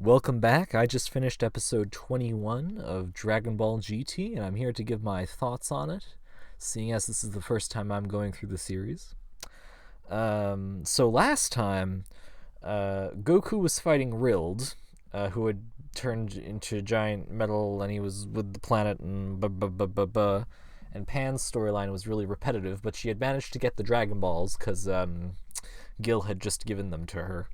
Welcome back. I just finished episode 21 of Dragon Ball GT, and I'm here to give my thoughts on it, seeing as this is the first time I'm going through the series. So last time, Goku was fighting Rild, who had turned into giant metal, and he was with the planet, and and Pan's storyline was really repetitive, but she had managed to get the Dragon Balls, because Gil had just given them to her.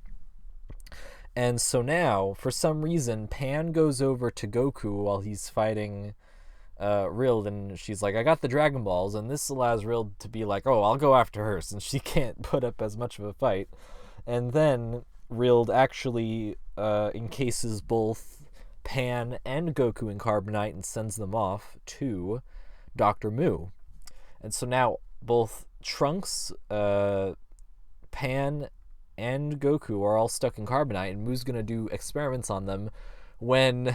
And so now, for some reason, Pan goes over to Goku while he's fighting Rild, and she's like, I got the Dragon Balls, and this allows Rild to be like, oh, I'll go after her, since she can't put up as much of a fight. And then Rild actually encases both Pan and Goku in carbonite and sends them off to Dr. Mu. And so now both Trunks, Pan, and Goku are all stuck in carbonite, and Mu's gonna do experiments on them when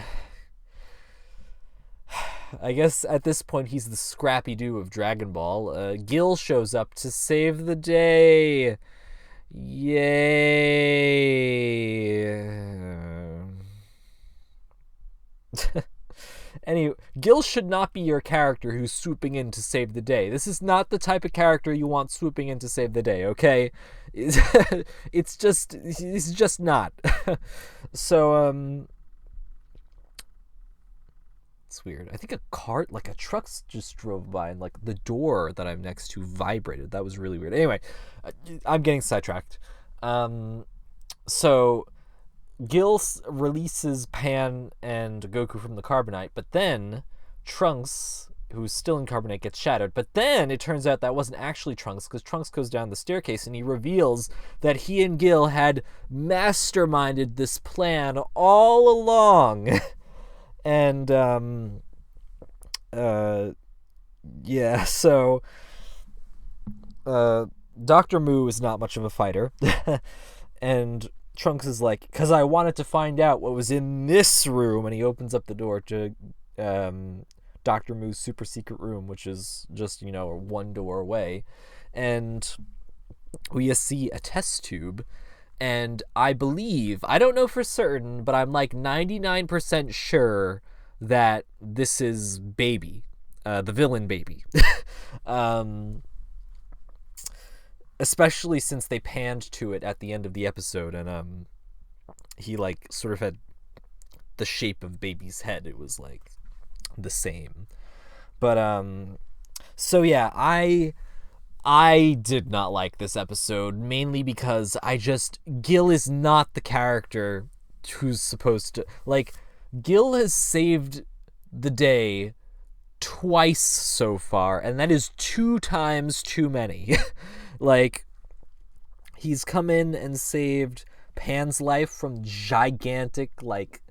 I guess at this point he's the Scrappy-Doo of Dragon Ball. Gil shows up to save the day. Yay. Anyway, Gil should not be your character who's swooping in to save the day. This is not the type of character you want swooping in to save the day, okay? It's just not. So, it's weird. I think a cart, like a truck just drove by, and like the door that I'm next to vibrated. That was really weird. Anyway, I'm getting sidetracked. So Gil releases Pan and Goku from the carbonite, but then Trunks, who's still in carbonite, gets shattered. But then it turns out that wasn't actually Trunks, because Trunks goes down the staircase and he reveals that he and Gil had masterminded this plan all along. And yeah, so Dr. Mu is not much of a fighter. And Trunks is like, because I wanted to find out what was in this room, and he opens up the door to Dr. Mu's super secret room, which is just, one door away. And we see a test tube, and I don't know for certain, but I'm like 99% sure that this is Baby, the villain Baby. Especially since they panned to it at the end of the episode, and he like sort of had the shape of Baby's head. It was like the same. But so yeah, I did not like this episode, mainly because Gil is not the character who's supposed to, like, Gil has saved the day twice so far, and that is 2 times too many. Like, he's come in and saved Pan's life from gigantic, like,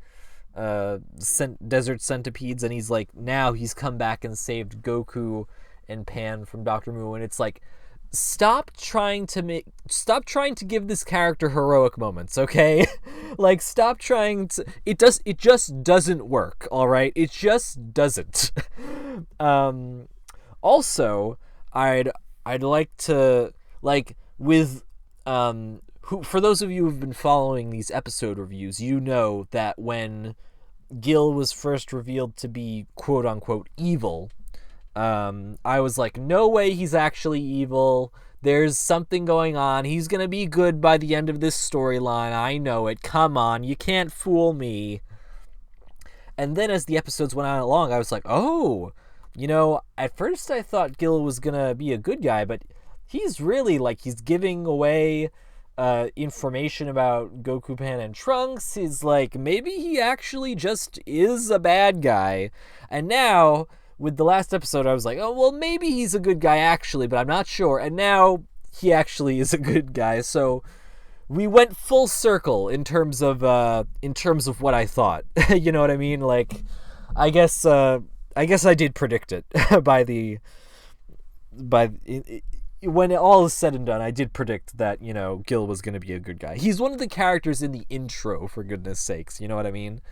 desert centipedes, and now he's come back and saved Goku and Pan from Dr. Mu, and it's like, stop trying to give this character heroic moments, okay? Like, stop trying to, it just doesn't work, all right? It just doesn't. Also, I'd like to, like, with for those of you who've been following these episode reviews, you know that when Gil was first revealed to be quote unquote evil, I was like, no way he's actually evil. There's something going on. He's gonna be good by the end of this storyline. I know it. Come on, you can't fool me. And then as the episodes went on along, I was like, oh, at first I thought Gil was gonna be a good guy, but he's really, like, he's giving away information about Goku, Pan, and Trunks. He's like, maybe he actually just is a bad guy. And now, with the last episode, I was like, oh, well, maybe he's a good guy actually, but I'm not sure. And now he actually is a good guy. So we went full circle in terms of what I thought. You know what I mean? Like, I guess I did predict it when all is said and done. I did predict that, Gil was going to be a good guy. He's one of the characters in the intro, for goodness sakes. You know what I mean?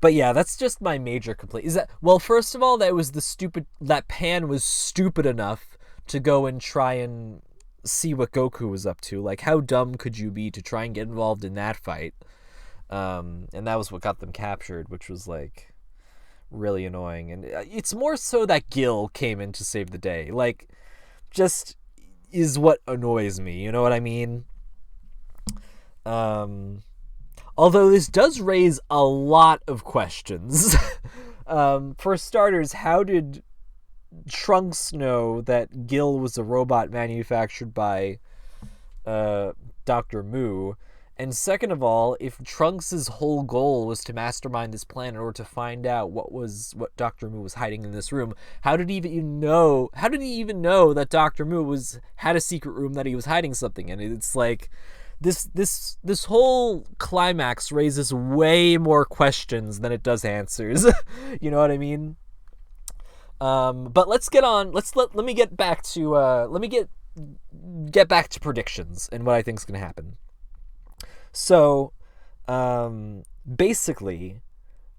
But yeah, that's just my major complaint. Is that, well, first of all, that Pan was stupid enough to go and try and see what Goku was up to. Like, how dumb could you be to try and get involved in that fight? And that was what got them captured, which was like really annoying. And it's more so that Gil came in to save the day. Like, just is what annoys me. You know what I mean? Although this does raise a lot of questions. For starters, how did Trunks know that Gil was a robot manufactured by Dr. Mu? And second of all, if Trunks' whole goal was to mastermind this plan in order to find out what Dr. Mu was hiding in this room, how did he even know that Dr. Mu had a secret room that he was hiding something in? It's like this whole climax raises way more questions than it does answers. You know what I mean? But let's get on. Let me get back to get back to predictions and what I think is going to happen. So, basically,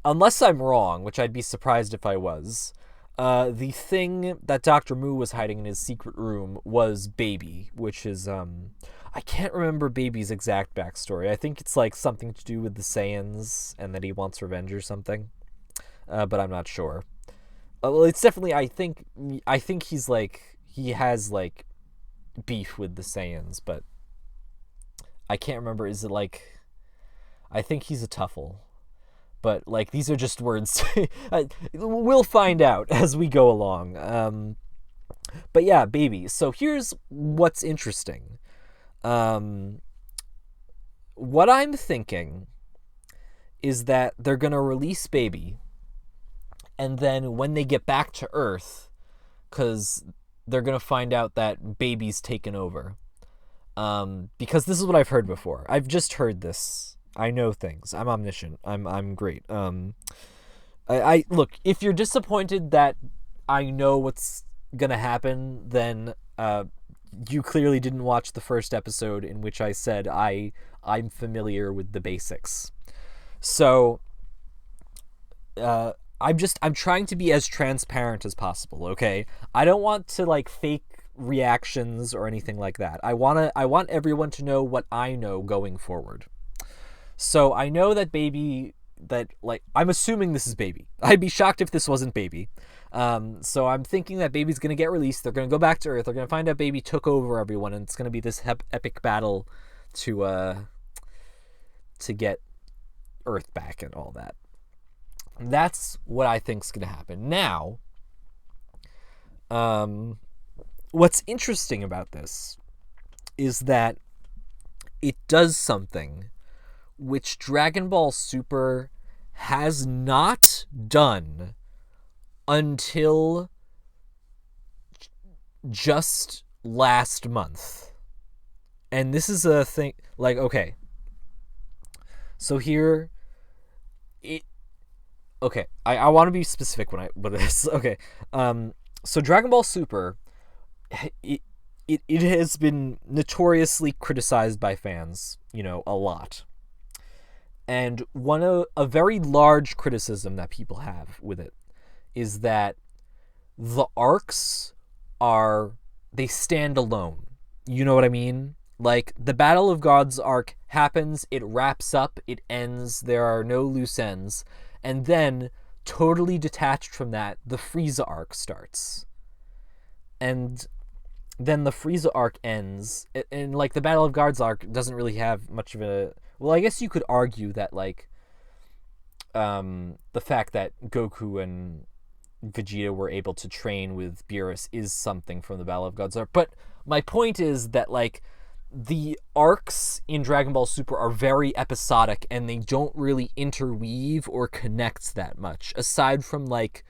unless I'm wrong, which I'd be surprised if I was, the thing that Dr. Mu was hiding in his secret room was Baby, which is, I can't remember Baby's exact backstory. I think it's like something to do with the Saiyans and that he wants revenge or something, but I'm not sure. Well, it's definitely, I think he's like, he has like beef with the Saiyans, but I can't remember. Is it like, I think he's a Tuffle, but like these are just words. We'll find out as we go along. But yeah, Baby. So here's what's interesting. What I'm thinking is that they're gonna release Baby, and then when they get back to Earth, because they're gonna find out that Baby's taken over. Because this is what I've heard before. I've just heard this. I know things. I'm omniscient. I'm great. I look, if you're disappointed that I know what's gonna happen, then you clearly didn't watch the first episode in which I said I'm familiar with the basics. So I'm trying to be as transparent as possible, okay? I don't want to like fake reactions or anything like that. I want everyone to know what I know going forward. So I know that I'm assuming this is Baby. I'd be shocked if this wasn't Baby. So I'm thinking that Baby's gonna get released. They're gonna go back to Earth. They're gonna find out Baby took over everyone, and it's gonna be this epic battle to get Earth back and all that. That's what I think's gonna happen. Now, what's interesting about this is that it does something which Dragon Ball Super has not done until just last month. And this is a thing, like, okay. So here, okay, I want to be specific when this. Okay, so Dragon Ball Super, it has been notoriously criticized by fans, a lot. And a very large criticism that people have with it is that the arcs they stand alone. You know what I mean? Like, the Battle of Gods arc happens, it wraps up, it ends, there are no loose ends, and then, totally detached from that, the Frieza arc starts. And then the Frieza arc ends, and like, the Battle of Gods arc doesn't really have much of a... Well, I guess you could argue that, like, the fact that Goku and Vegeta were able to train with Beerus is something from the Battle of Gods arc. But my point is that, like, the arcs in Dragon Ball Super are very episodic, and they don't really interweave or connect that much, aside from, like,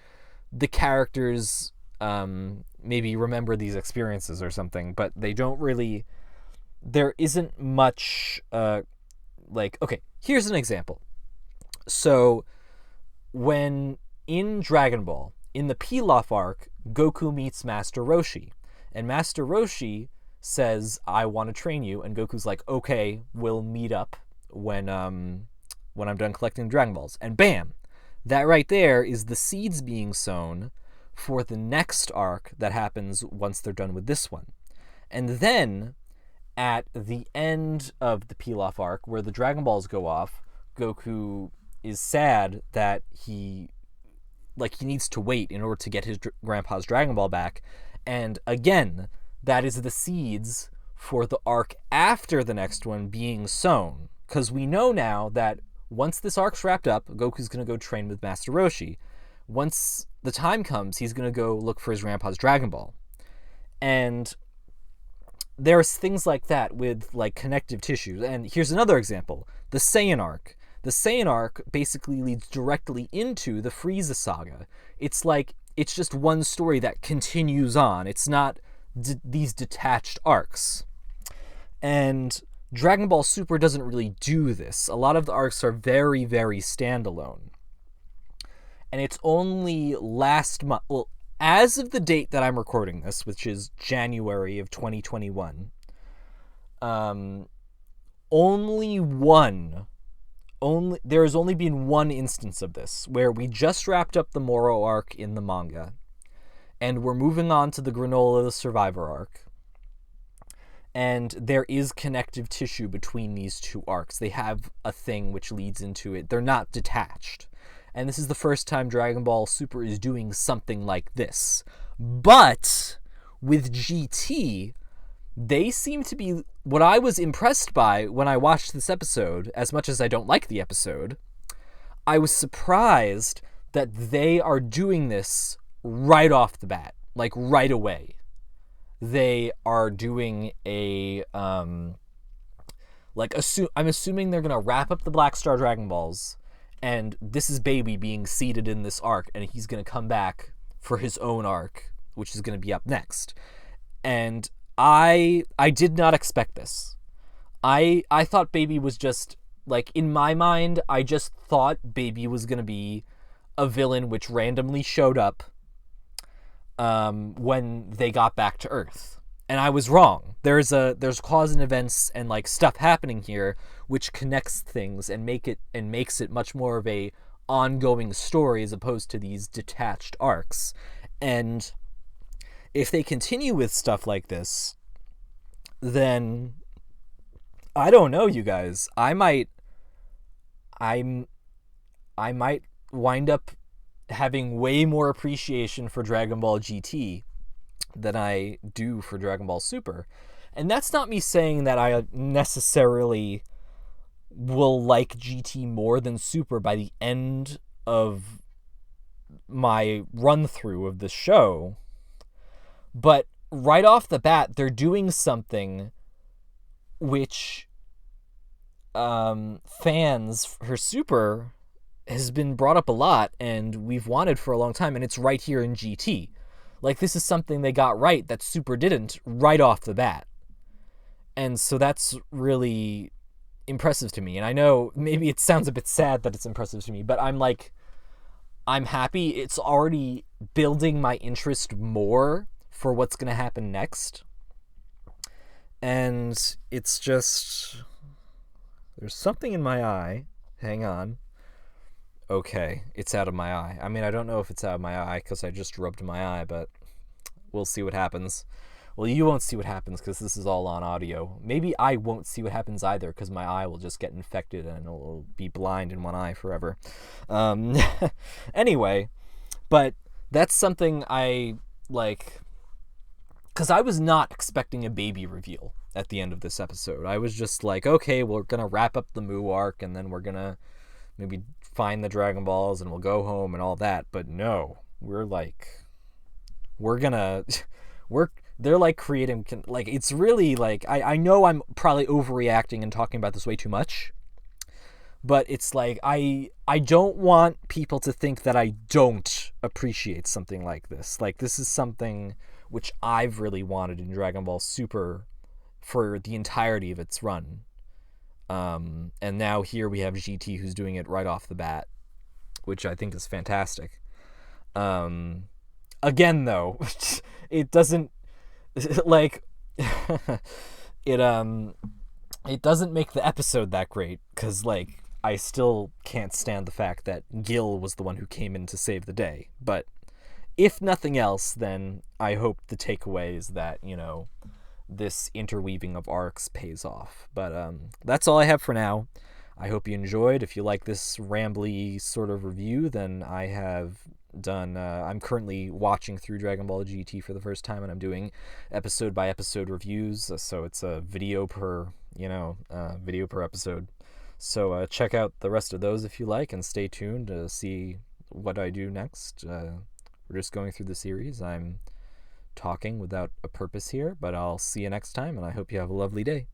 the characters maybe remember these experiences or something, but they don't really... There isn't much... Like, okay, here's an example. So, when in Dragon Ball, in the Pilaf arc, Goku meets Master Roshi, and Master Roshi says, I want to train you, and Goku's like, okay, we'll meet up when I'm done collecting Dragon Balls. And bam! That right there is the seeds being sown for the next arc that happens once they're done with this one. And then at the end of the Pilaf arc, where the Dragon Balls go off, Goku is sad that he needs to wait in order to get his grandpa's Dragon Ball back. And again, that is the seeds for the arc after the next one being sown. Because we know now that once this arc's wrapped up, Goku's going to go train with Master Roshi. Once the time comes, he's going to go look for his grandpa's Dragon Ball. And there's things like that with like connective tissue. And here's another example. The Saiyan arc. The Saiyan arc basically leads directly into the Frieza saga. It's like, it's just one story that continues on. It's not these detached arcs. And Dragon Ball Super doesn't really do this. A lot of the arcs are very, very standalone. And it's only last month, well, as of the date that I'm recording this, which is January of 2021, there has only been one instance of this, where we just wrapped up the Moro arc in the manga, and we're moving on to the Granola the Survivor arc. And there is connective tissue between these two arcs. They have a thing which leads into it. They're not detached. And this is the first time Dragon Ball Super is doing something like this. But with GT, they seem to be what I was impressed by when I watched this episode. As much as I don't like the episode, I was surprised that they are doing this right off the bat, like right away. They are doing a I'm assuming they're gonna wrap up the Black Star Dragon Balls, and this is Baby being seeded in this arc, and he's gonna come back for his own arc, which is gonna be up next. And I did not expect this. I thought Baby was just, like, in my mind, I just thought Baby was gonna be a villain which randomly showed up when they got back to Earth. And I was wrong. There's cause and events and like stuff happening here which connects things and makes it much more of a ongoing story as opposed to these detached arcs. And if they continue with stuff like this, then I don't know, you guys. I might wind up having way more appreciation for Dragon Ball GT than I do for Dragon Ball Super. And that's not me saying that I necessarily will like GT more than Super by the end of my run-through of the show. But right off the bat, they're doing something which fans for Super has been brought up a lot, and we've wanted for a long time, and it's right here in GT. Like, this is something they got right that Super didn't right off the bat. And so that's really impressive to me. And I know maybe it sounds a bit sad that it's impressive to me, but I'm happy. It's already building my interest more for what's going to happen next. And it's just, there's something in my eye. Hang on. Okay, it's out of my eye. I mean, I don't know if it's out of my eye because I just rubbed my eye, but we'll see what happens. Well, you won't see what happens because this is all on audio. Maybe I won't see what happens either because my eye will just get infected and it'll be blind in one eye forever. Anyway, but that's something I like, because I was not expecting a Baby reveal at the end of this episode. I was just like, okay, we're going to wrap up the Mu arc and then we're going to maybe find the Dragon Balls and we'll go home and all that. But no, they're like creating, like, it's really like, I know I'm probably overreacting and talking about this way too much, but it's like, I don't want people to think that I don't appreciate something like this. Like, this is something which I've really wanted in Dragon Ball Super for the entirety of its run. And now here we have GT who's doing it right off the bat, which I think is fantastic. Again, though, it doesn't, like, it doesn't make the episode that great, because, like, I still can't stand the fact that Gil was the one who came in to save the day. But if nothing else, then I hope the takeaway is that, you know, this interweaving of arcs pays off. But that's all I have for now. I hope you enjoyed. If you like this rambly sort of review, then I have done I'm currently watching through Dragon Ball GT for the first time, and I'm doing episode by episode reviews, so it's a video per episode. So check out the rest of those if you like, and stay tuned to see what I do next. We're just going through the series. I'm talking without a purpose here, but I'll see you next time, and I hope you have a lovely day.